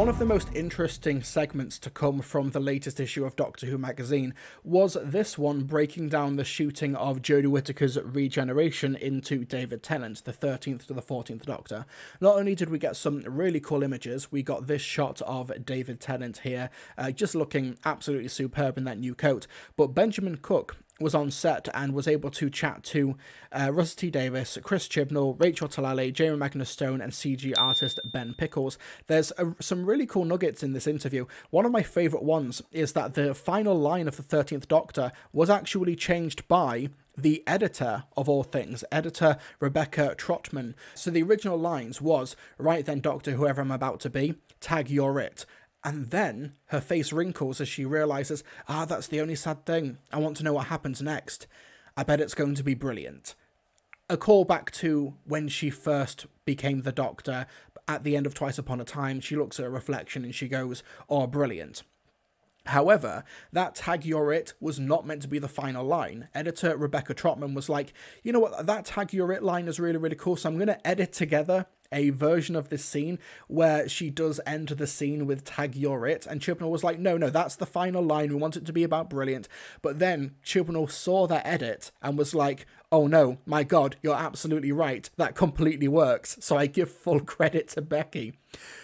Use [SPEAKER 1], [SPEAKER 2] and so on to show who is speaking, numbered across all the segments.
[SPEAKER 1] One of the most interesting segments to come from the latest issue of Doctor Who magazine was this one breaking down the shooting of Jodie Whittaker's regeneration into David Tennant, the 13th to the 14th Doctor. Not only did we get some really cool images, we got this shot of David Tennant here, just looking absolutely superb in that new coat, but Benjamin Cook was on set and was able to chat to Russell T Davies, Chris Chibnall, Rachel Talalay, Jamie Magnus Stone, and CG artist Ben Pickles. There's some really cool nuggets in this interview. One of my favourite ones is that the final line of the 13th Doctor was actually changed by the editor, of all things, editor Rebecca Trotman. So the original lines was, "Right then, Doctor, whoever I'm about to be, tag you're it." And then her face wrinkles as she realises, that's the only sad thing. I want to know what happens next. I bet it's going to be brilliant. A callback to when she first became the Doctor at the end of Twice Upon a Time. She looks at her reflection and she goes, "Oh, brilliant." However, that tag you're it was not meant to be the final line. Editor Rebecca Trotman was like, you know what, that tag you're it line is really, really cool, so I'm going to edit together a version of this scene where she does end the scene with tag you're it, and Chibnall was like, no, that's the final line, we want it to be about brilliant. But then Chibnall saw that edit and was like, oh no, my god, you're absolutely right, that completely works, so I give full credit to Becky.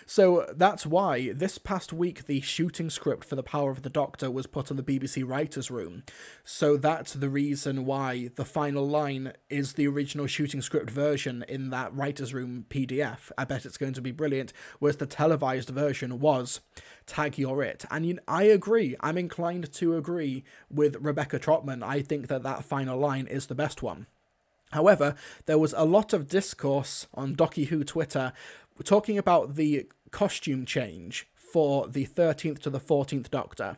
[SPEAKER 1] So that's why this past week the shooting script for The Power of the Doctor was put on the BBC Writers' Room. So that's the reason why the final line is the original shooting script version in that Writers' Room PDF. I bet it's going to be brilliant. Whereas the televised version was tag you're it. And I agree. I'm inclined to agree with Rebecca Trotman. I think that final line is the best one. However, there was a lot of discourse on Docky Who Twitter talking about the costume change for the 13th to the 14th Doctor.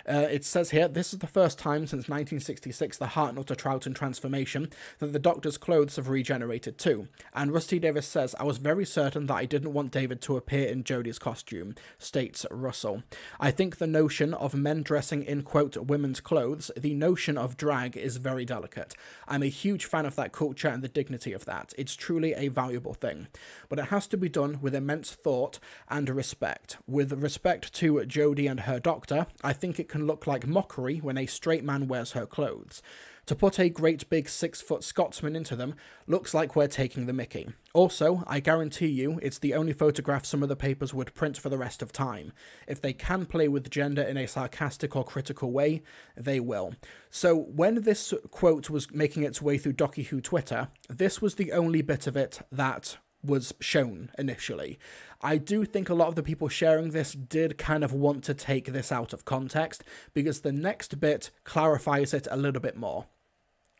[SPEAKER 1] It says here, this is the first time since 1966, the Hartnell to Troughton transformation, that the Doctor's clothes have regenerated too. And Rusty Davis says, I was very certain that I didn't want David to appear in Jodie's costume, states Russell. I think the notion of men dressing in, quote, women's clothes, the notion of drag is very delicate. I'm a huge fan of that culture and the dignity of that. It's truly a valuable thing. But it has to be done with immense thought and respect. With respect to Jodie and her Doctor, I think it can look like mockery when a straight man wears her clothes. To put a great big 6-foot Scotsman into them looks like we're taking the mickey. Also, I guarantee you it's the only photograph some of the papers would print for the rest of time. If they can play with gender in a sarcastic or critical way, they will. So when this quote was making its way through Docky Who Twitter, this was the only bit of it that was shown initially. I do think a lot of the people sharing this did kind of want to take this out of context, because the next bit clarifies it a little bit more.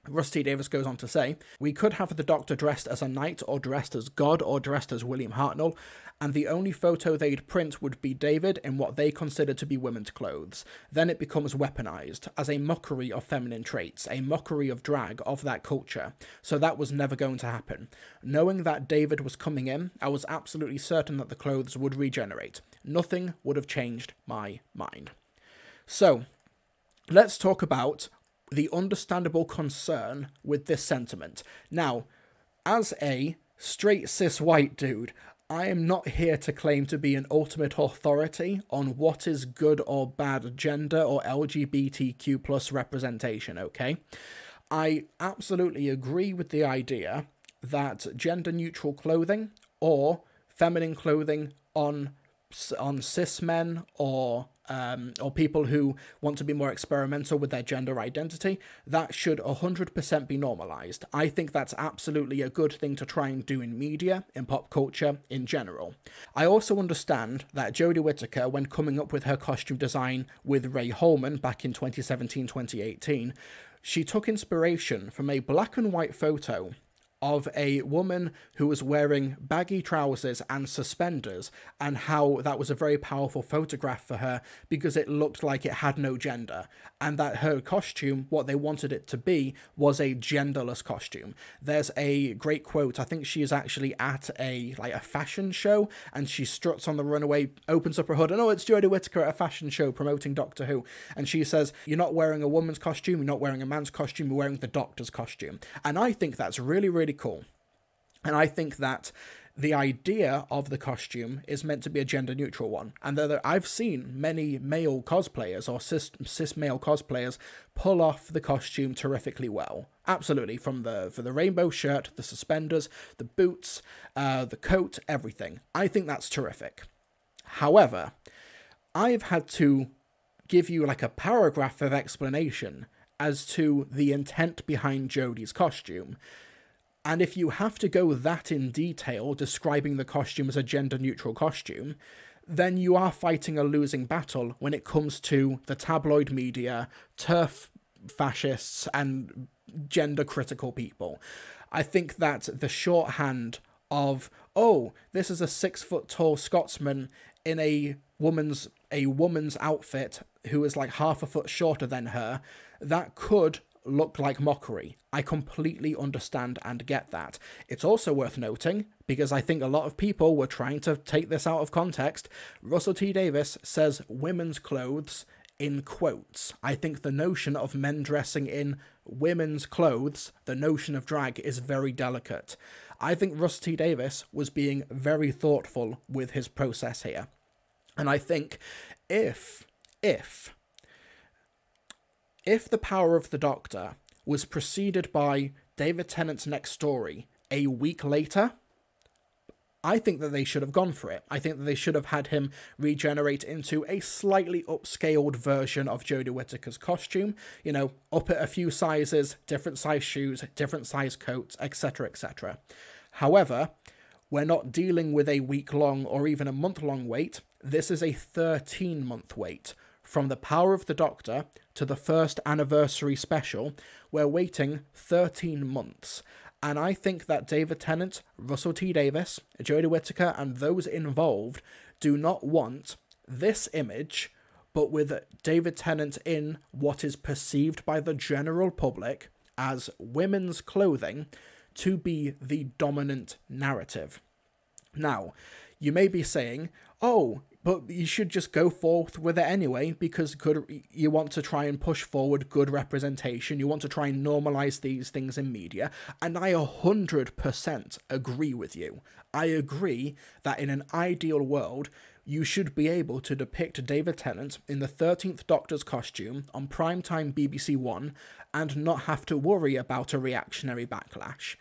[SPEAKER 1] Rusty Davis goes on to say, we could have the Doctor dressed as a knight, or dressed as God, or dressed as William Hartnell, and the only photo they'd print would be David in what they consider to be women's clothes. Then it becomes weaponized as a mockery of feminine traits, a mockery of drag, of that culture. So that was never going to happen. Knowing that David was coming in, I was absolutely certain that the clothes would regenerate. Nothing would have changed my mind. So, let's talk about the understandable concern with this sentiment. Now, as a straight cis white dude, I am not here to claim to be an ultimate authority on what is good or bad gender or LGBTQ plus representation, okay? I absolutely agree with the idea that gender-neutral clothing or feminine clothing on cis men or people who want to be more experimental with their gender identity, that should 100% be normalized. I think that's absolutely a good thing to try and do in media, in pop culture, in general. I also understand that Jodie Whittaker, when coming up with her costume design with Ray Holman back in 2017-2018, she took inspiration from a black and white photo of a woman who was wearing baggy trousers and suspenders, and how that was a very powerful photograph for her because it looked like it had no gender, and that her costume, what they wanted it to be, was a genderless costume. There's a great quote, I think she is actually at a fashion show, and she struts on the runway, opens up her hood, and it's Jodie Whittaker at a fashion show promoting Doctor Who, and she says, you're not wearing a woman's costume, you're not wearing a man's costume, you're wearing the Doctor's costume. And I think that's really, really cool. And I think that the idea of the costume is meant to be a gender neutral one, and I've seen many male cosplayers or cis male cosplayers pull off the costume terrifically well. Absolutely, for the rainbow shirt, the suspenders, the boots, the coat, everything. I think that's terrific. However, I've had to give you like a paragraph of explanation as to the intent behind Jodie's costume. And if you have to go that in detail, describing the costume as a gender-neutral costume, then you are fighting a losing battle when it comes to the tabloid media, turf fascists, and gender-critical people. I think that the shorthand of, oh, this is a 6-foot-tall Scotsman in a woman's outfit who is like half a foot shorter than her, that could look like mockery. I completely understand and get that. It's also worth noting, because I think a lot of people were trying to take this out of context, Russell T Davies says women's clothes in quotes. I think the notion of men dressing in women's clothes, the notion of drag, is very delicate. I think Russell T Davies was being very thoughtful with his process here. And I think if The Power of the Doctor was preceded by David Tennant's next story a week later, I think that they should have gone for it. I think that they should have had him regenerate into a slightly upscaled version of Jodie Whittaker's costume, you know, up it a few sizes, different size shoes, different size coats, etc., etc. However, we're not dealing with a week-long or even a month-long wait. This is a 13-month wait. From The Power of the Doctor to the first anniversary special, we're waiting 13 months. And I think that David Tennant, Russell T Davies, Jodie Whittaker, and those involved do not want this image, but with David Tennant in what is perceived by the general public as women's clothing, to be the dominant narrative. Now, you may be saying, oh, but you should just go forth with it anyway, because you want to try and push forward good representation, you want to try and normalise these things in media, and I 100% agree with you. I agree that in an ideal world, you should be able to depict David Tennant in the 13th Doctor's costume on primetime BBC One and not have to worry about a reactionary backlash.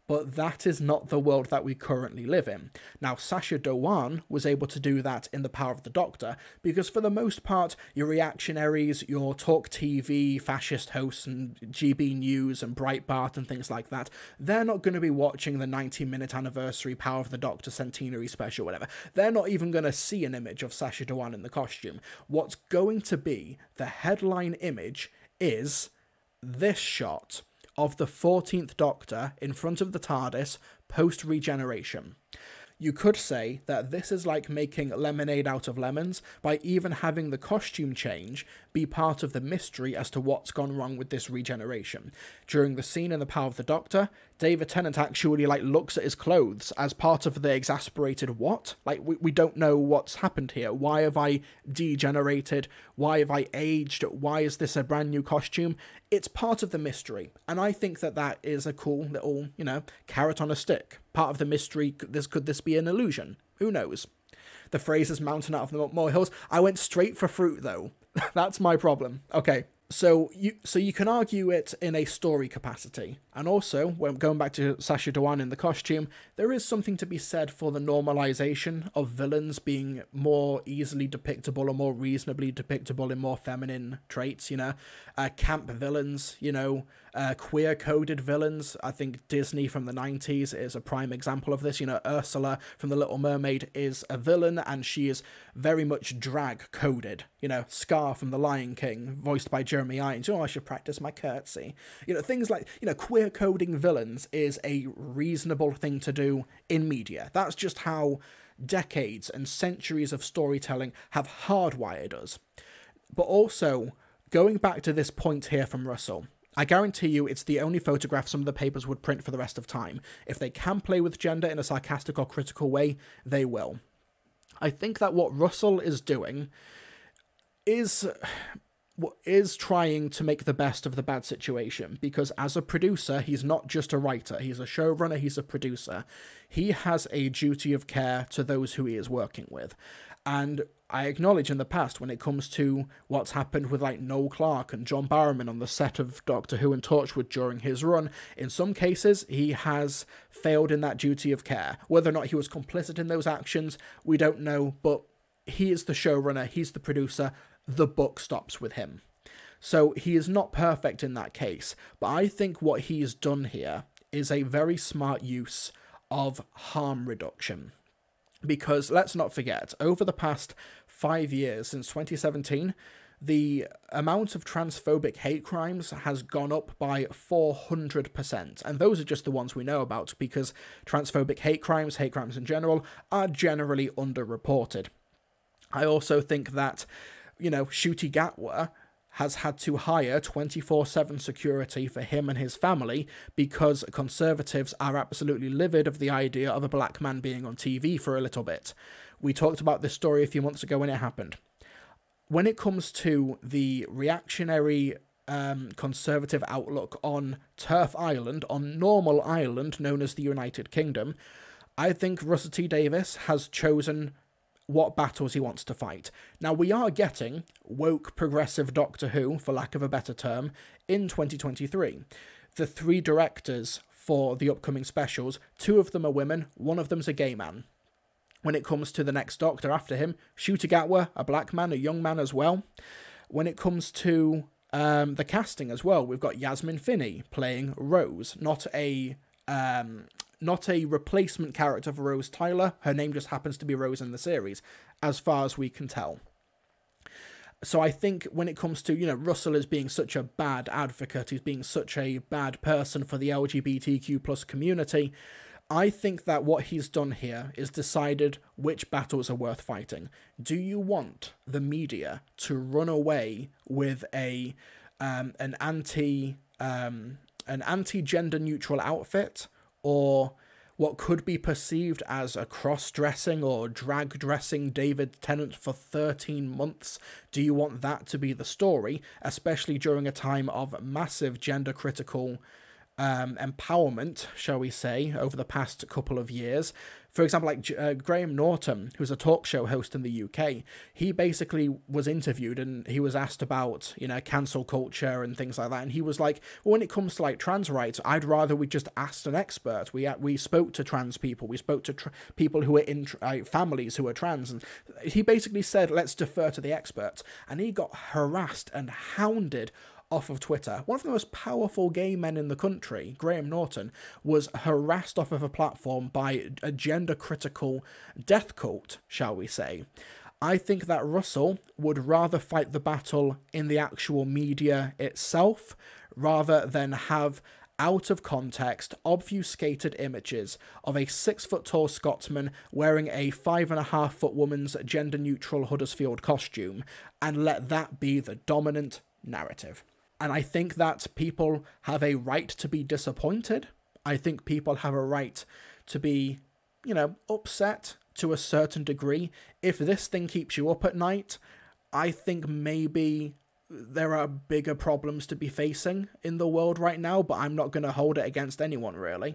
[SPEAKER 1] But that is not the world that we currently live in. Now, Sacha Dhawan was able to do that in The Power of the Doctor, because for the most part, your reactionaries, your Talk TV, fascist hosts, and GB News, and Breitbart, and things like that, they're not going to be watching the 90-minute anniversary Power of the Doctor centenary special, whatever. They're not even going to see an image of Sacha Dhawan in the costume. What's going to be the headline image is this shot of the 14th Doctor in front of the TARDIS post-regeneration. You could say that this is like making lemonade out of lemons by even having the costume change be part of the mystery as to what's gone wrong with this regeneration. During the scene in The Power of the Doctor, David Tennant actually looks at his clothes as part of the exasperated what? We don't know what's happened here. Why have I degenerated? Why have I aged? Why is this a brand new costume? It's part of the mystery, and I think that that is a cool little, carrot on a stick. Part of the mystery, could this be an illusion? Who knows? The phrase is mountain out of the molehills. I went straight for fruit, though. That's my problem. Okay, so you can argue it in a story capacity. And also, when going back to Sacha Dhawan in the costume, there is something to be said for the normalization of villains being more easily depictable or more reasonably depictable in more feminine traits, camp villains, queer-coded villains. I think Disney from the 90s is a prime example of this. Ursula from The Little Mermaid is a villain, and she is very much drag-coded. Scar from The Lion King, voiced by Jeremy Irons. I should practice my curtsy. Things like, queer-coding villains is a reasonable thing to do in media. That's just how decades and centuries of storytelling have hardwired us. But also, going back to this point here from Russell, I guarantee you it's the only photograph some of the papers would print for the rest of time. If they can play with gender in a sarcastic or critical way, they will. I think that what Russell is doing is is trying to make the best of the bad situation, because as a producer, he's not just a writer, he's a showrunner, he's a producer. He has a duty of care to those who he is working with. And I acknowledge in the past, when it comes to what's happened with like Noel Clarke and John Barrowman on the set of Doctor Who and Torchwood during his run, in some cases he has failed in that duty of care. Whether or not he was complicit in those actions, we don't know, but he is the showrunner, he's the producer, the book stops with him. So he is not perfect in that case, but I think what he's done here is a very smart use of harm reduction. Because let's not forget, over the past 5 years, since 2017, the amount of transphobic hate crimes has gone up by 400%. And those are just the ones we know about, because transphobic hate crimes in general, are generally underreported. I also think that, Ncuti Gatwa has had to hire 24/7 security for him and his family because Conservatives are absolutely livid of the idea of a black man being on TV for a little bit. We talked about this story a few months ago when it happened. When it comes to the reactionary Conservative outlook on Turf Island, on Normal Island, known as the United Kingdom, I think Russell T Davies has chosen what battles he wants to fight. Now, we are getting woke progressive Doctor Who, for lack of a better term, in 2023. The 3 directors for the upcoming specials, 2 of them are women, 1 of them's a gay man. When it comes to the next Doctor after him, Ncuti Gatwa, a black man, a young man as well. When it comes to the casting as well, we've got Yasmin Finney playing Rose, not a replacement character for Rose Tyler. Her name just happens to be Rose in the series, as far as we can tell. So I think when it comes to, Russell as being such a bad advocate, he's being such a bad person for the LGBTQ plus community, I think that what he's done here is decided which battles are worth fighting. Do you want the media to run away with an anti-gender neutral outfit, or what could be perceived as a cross-dressing or drag-dressing David Tennant for 13 months? Do you want that to be the story, especially during a time of massive gender-critical empowerment, shall we say, over the past couple of years? For example, like Graham Norton, who's a talk show host in the UK, he basically was interviewed and he was asked about, cancel culture and things like that. And he was like, well, when it comes to like trans rights, I'd rather we just asked an expert. We spoke to trans people. We spoke to people who were in families who were trans. And he basically said, let's defer to the experts. And he got harassed and hounded off of Twitter. One of the most powerful gay men in the country, Graham Norton, was harassed off of a platform by a gender-critical death cult, shall we say. I think that Russell would rather fight the battle in the actual media itself, rather than have out of context, obfuscated images of a 6-foot-tall Scotsman wearing a 5.5-foot woman's gender-neutral Huddersfield costume, and let that be the dominant narrative. And I think that people have a right to be disappointed. I think people have a right to be, upset to a certain degree. If this thing keeps you up at night, I think maybe there are bigger problems to be facing in the world right now, but I'm not going to hold it against anyone, really.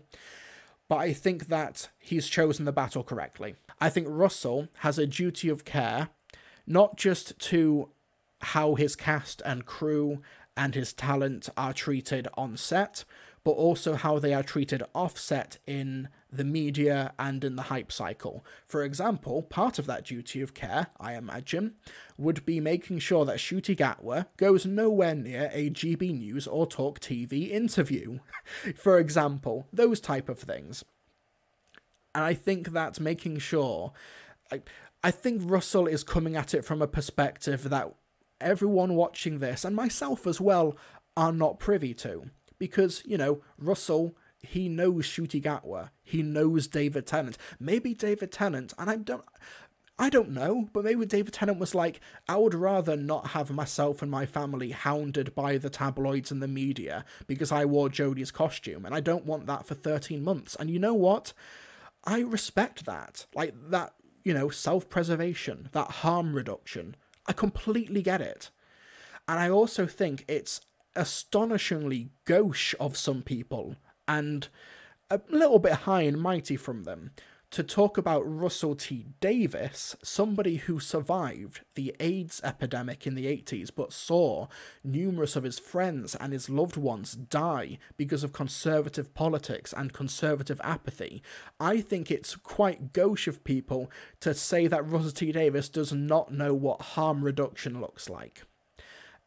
[SPEAKER 1] But I think that he's chosen the battle correctly. I think Russell has a duty of care, not just to how his cast and crew and his talent are treated on set, but also how they are treated off-set in the media and in the hype cycle. For example, part of that duty of care, I imagine, would be making sure that Ncuti Gatwa goes nowhere near a GB News or Talk TV interview. For example, those type of things. And I think that making sure... I think Russell is coming at it from a perspective that everyone watching this, and myself as well, are not privy to. Because, Russell, he knows Ncuti Gatwa, he knows David Tennant. Maybe David Tennant, and I don't know, but maybe David Tennant was like, I would rather not have myself and my family hounded by the tabloids and the media because I wore Jodie's costume, and I don't want that for 13 months. And you know what? I respect that. Like, that, self-preservation, that harm reduction. I completely get it. And I also think it's astonishingly gauche of some people, and a little bit high and mighty from them, to talk about Russell T Davies, somebody who survived the AIDS epidemic in the 80s but saw numerous of his friends and his loved ones die because of conservative politics and conservative apathy. I think it's quite gauche of people to say that Russell T Davies does not know what harm reduction looks like.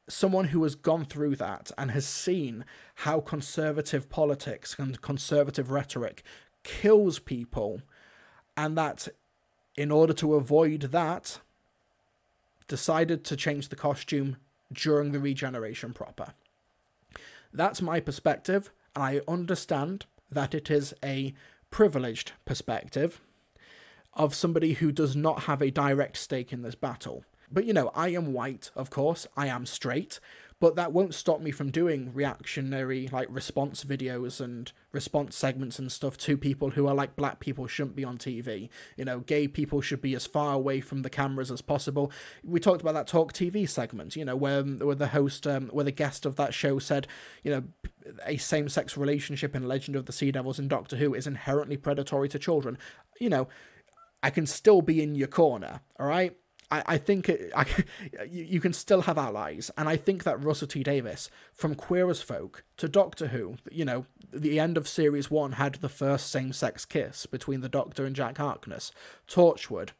[SPEAKER 1] Someone who has gone through that and has seen how conservative politics and conservative rhetoric kills people, and that in order to avoid that, decided to change the costume during the regeneration proper. That's my perspective, and I understand that it is a privileged perspective of somebody who does not have a direct stake in this battle. But, I am white, of course, I am straight, but that won't stop me from doing reactionary, response videos and response segments and stuff to people who are like, black people shouldn't be on TV. Gay people should be as far away from the cameras as possible. We talked about that Talk TV segment, where the host, where the guest of that show said, a same-sex relationship in Legend of the Sea Devils and Doctor Who is inherently predatory to children. I can still be in your corner, all right? I think you can still have allies, and I think that Russell T Davies, from Queer as Folk to Doctor Who, the end of Series 1 had the first same-sex kiss between the Doctor and Jack Harkness, Torchwood,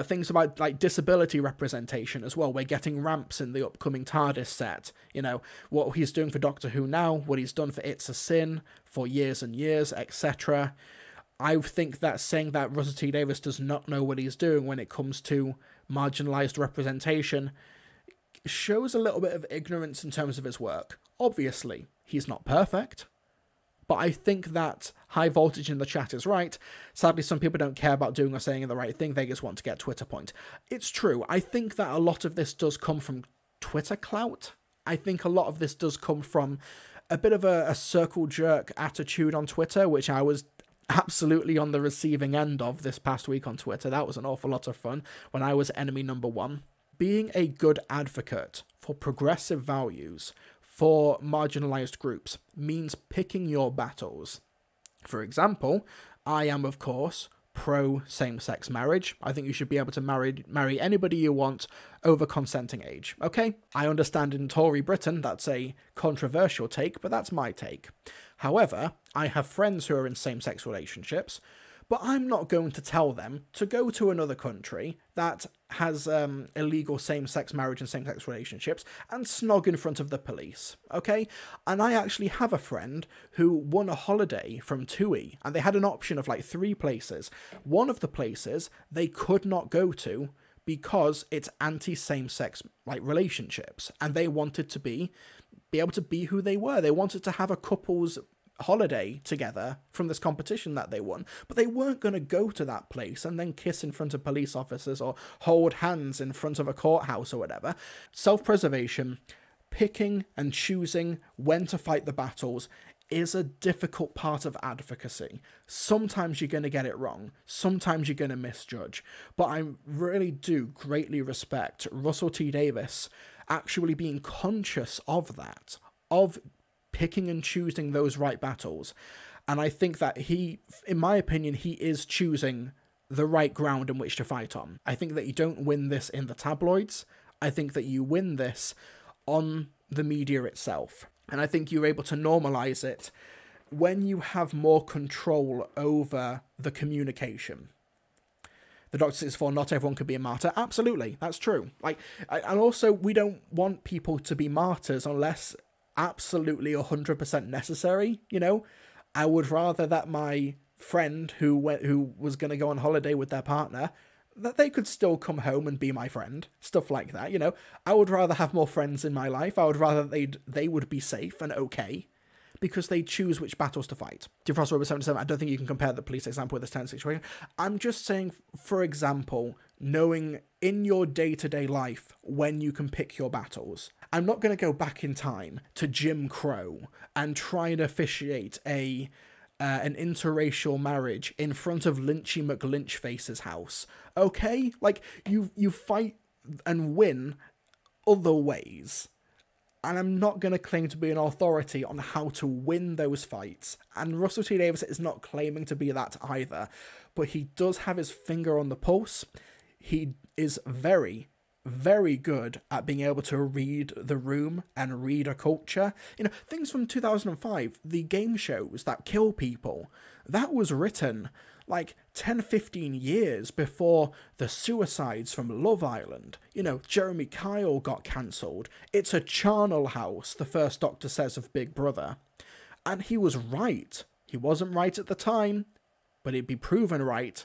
[SPEAKER 1] things about disability representation as well. We're getting ramps in the upcoming TARDIS set. What he's doing for Doctor Who now, what he's done for It's a Sin for years and years, etc. I think that saying that Russell T Davies does not know what he's doing when it comes to marginalised representation shows a little bit of ignorance in terms of his work. Obviously, he's not perfect, but I think that High Voltage in the chat is right. Sadly, some people don't care about doing or saying the right thing, they just want to get Twitter point. It's true, I think that a lot of this does come from Twitter clout. I think a lot of this does come from a bit of a circle jerk attitude on Twitter, which I was absolutely on the receiving end of this past week on Twitter. That was an awful lot of fun when I was enemy number one. Being a good advocate for progressive values for marginalized groups means picking your battles. For example, I am, of course, pro same-sex marriage. I think you should be able to marry anybody you want over consenting age. Okay, I understand in Tory Britain that's a controversial take, but that's my take. However, I have friends who are in same-sex relationships, but I'm not going to tell them to go to another country that has illegal same-sex marriage and same-sex relationships and snog in front of the police, okay? And I actually have a friend who won a holiday from TUI, and they had an option of 3 places. One of the places they could not go to because it's anti-same-sex relationships, and they wanted to be able to be who they were. They wanted to have a couple's holiday together from this competition that they won, but they weren't going to go to that place and then kiss in front of police officers or hold hands in front of a courthouse or whatever. Self-preservation, picking and choosing when to fight the battles is a difficult part of advocacy. Sometimes you're going to get it wrong, sometimes you're going to misjudge, but I really do greatly respect Russell T Davies actually being conscious of that, of picking and choosing those right battles. And I think that he, in my opinion, he is choosing the right ground in which to fight on. I think that you don't win this in the tabloids. I think that you win this on the media itself. And I think you're able to normalize it when you have more control over the communication. The Doctor 64, not everyone could be a martyr. Absolutely, that's true. And also, we don't want people to be martyrs unless absolutely 100% necessary. I would rather that my friend who was going to go on holiday with their partner, that they could still come home and be my friend, stuff like that. I would rather have more friends in my life. I would rather they would be safe and okay, because they choose which battles to fight. Defrost Robert 77, I don't think you can compare the police example with this tense situation. I'm just saying, for example, knowing in your day-to-day life when you can pick your battles. I'm not going to go back in time to Jim Crow and try and officiate an interracial marriage in front of Lynchy McLynchface's house. Okay? You fight and win other ways. And I'm not going to claim to be an authority on how to win those fights. And Russell T Davies is not claiming to be that either. But he does have his finger on the pulse. He is very, very good at being able to read the room and read a culture. You know, things from 2005, the game shows that kill people, that was written like 10, 15 years before the suicides from Love Island. You know, Jeremy Kyle got cancelled. It's a charnel house, the first Doctor says of Big Brother. And he was right. He wasn't right at the time, but he'd be proven right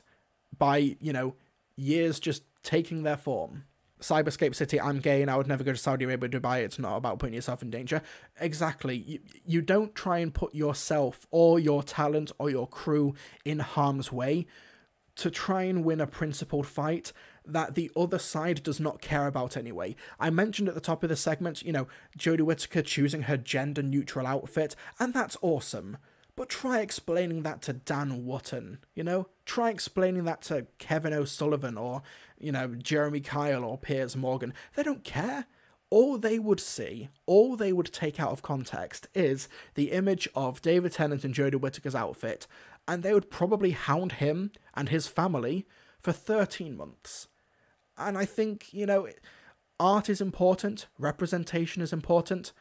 [SPEAKER 1] by, you know, years just taking their form. Cyberscape City, I'm gay and I would never go to Saudi Arabia or Dubai. It's not about putting yourself in danger. Exactly. You don't try and put yourself or your talent or your crew in harm's way to try and win a principled fight that the other side does not care about anyway. I mentioned at the top of the segment, you know, Jodie Whittaker choosing her gender-neutral outfit, and that's awesome. But try explaining that to Dan Wootton, you know? Try explaining that to Kevin O'Sullivan or, you know, Jeremy Kyle or Piers Morgan. They don't care. All they would see, all they would take out of context is the image of David Tennant and Jodie Whittaker's outfit, and they would probably hound him and his family for 13 months. And I think, you know, art is important, representation is important,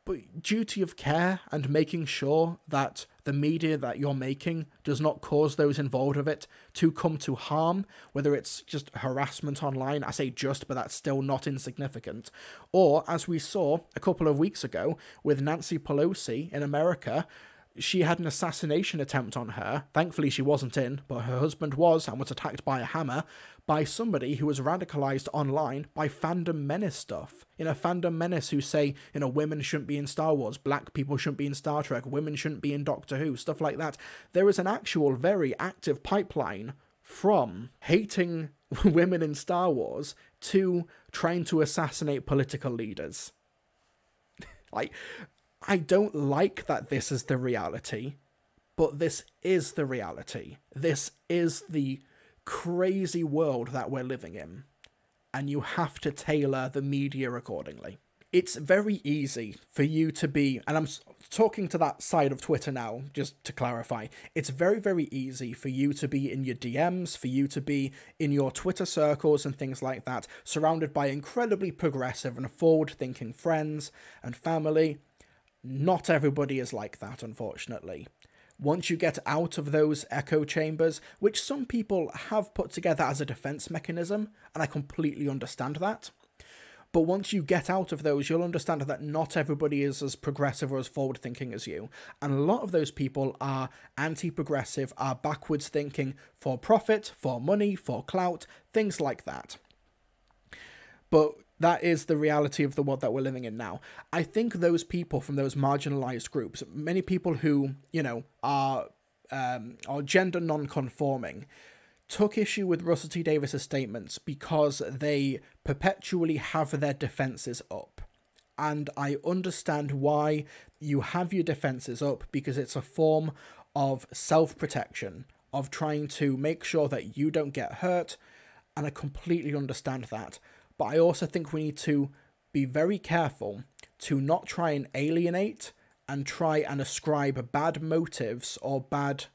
[SPEAKER 1] but duty of care and making sure that the media that you're making does not cause those involved with it to come to harm, whether it's just harassment online, I say just, but that's still not insignificant, or as we saw a couple of weeks ago with Nancy Pelosi in America, she had an assassination attempt on her. Thankfully she wasn't in, but her husband was and was attacked by a hammer by somebody who was radicalized online by Fandom Menace stuff. You know, Fandom Menace who say, you know, women shouldn't be in Star Wars, black people shouldn't be in Star Trek, women shouldn't be in Doctor Who, stuff like that. There is an actual very active pipeline from hating women in Star Wars to trying to assassinate political leaders. Like, I don't like that this is the reality, but this is the reality. This is the crazy world that we're living in, and you have to tailor the media accordingly. It's very easy for you to be, and I'm talking to that side of Twitter now, just to clarify, it's very, very easy for you to be in your DMs, for you to be in your Twitter circles and things like that, surrounded by incredibly progressive and forward-thinking friends and family. Not everybody is like that, unfortunately. Once you get out of those echo chambers, which some people have put together as a defense mechanism, and I completely understand that, but once you get out of those, you'll understand that not everybody is as progressive or as forward-thinking as you, and a lot of those people are anti-progressive, are backwards thinking for profit, for money, for clout, things like that. But that is the reality of the world that we're living in now. I think those people from those marginalized groups, many people who, you know, are gender non-conforming, took issue with Russell T Davies' statements because they perpetually have their defenses up. And I understand why you have your defenses up, because it's a form of self-protection, of trying to make sure that you don't get hurt, and I completely understand that. But I also think we need to be very careful to not try and alienate and try and ascribe bad motives or bad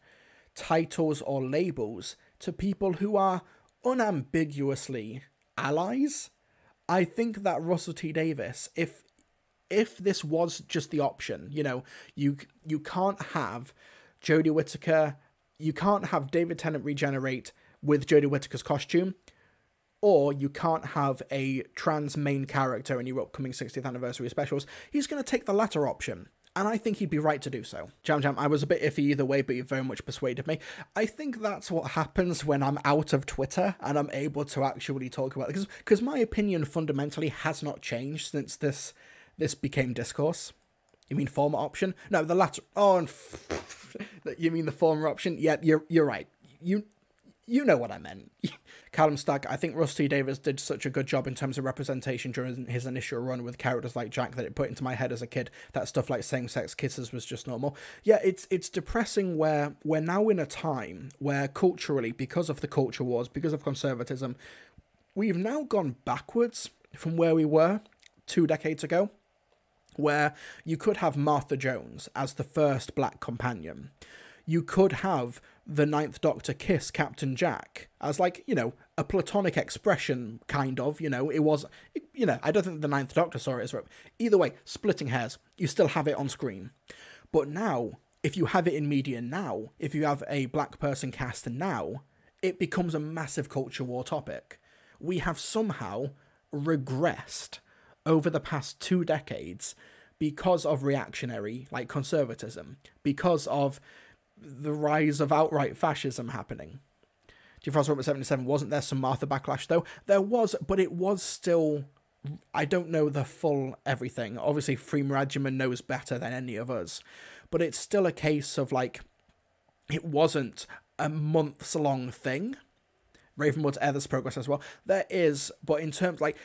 [SPEAKER 1] titles or labels to people who are unambiguously allies. I think that Russell T Davies, if this was just the option, you know, you can't have Jodie Whittaker, you can't have David Tennant regenerate with Jodie Whittaker's costume, or you can't have a trans main character in your upcoming 60th anniversary specials, he's going to take the latter option. And I think he'd be right to do so. Jam Jam, I was a bit iffy either way, but you very much persuaded me. I think that's what happens when I'm out of Twitter and I'm able to actually talk about it. Because my opinion fundamentally has not changed since this became discourse. You mean former option? No, the latter. Oh, you mean the former option? Yeah, you're right. You know what I meant. Callum Stagg, I think Russ T Davies did such a good job in terms of representation during his initial run with characters like Jack that it put into my head as a kid that stuff like same-sex kisses was just normal. Yeah, it's depressing where we're now in a time where culturally, because of the culture wars, because of conservatism, we've now gone backwards from where we were. 2 decades ago, where you could have Martha Jones as the first Black companion. You could have the Ninth Doctor kiss Captain Jack as, like, you know, a platonic expression, kind of, you know. It was, you know, I don't think the Ninth Doctor saw it as well. Either way, splitting hairs, you still have it on screen. But now, if you have it in media now, if you have a Black person cast now, it becomes a massive culture war topic. We have somehow regressed over the past 2 decades because of reactionary, like, conservatism, because of the rise of outright fascism happening. G-Force Robot 77, wasn't there some Martha backlash, though? There was, but it was still... I don't know the full everything. Obviously, Freema Agyeman knows better than any of us. But it's still a case of, like, it wasn't a months-long thing. Ravenwood's There's progress as well. There is, but in terms, like...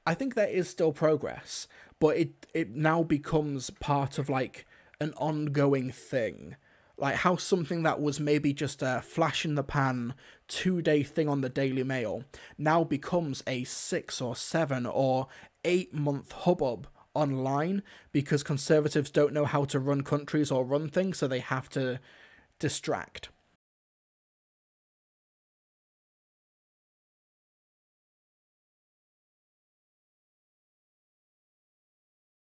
[SPEAKER 1] I think there is still progress, but it now becomes part of, like, an ongoing thing. Like, how something that was maybe just a flash in the pan 2-day thing on the Daily Mail now becomes a 6 or 7 or 8 month hubbub online because conservatives don't know how to run countries or run things, so they have to distract.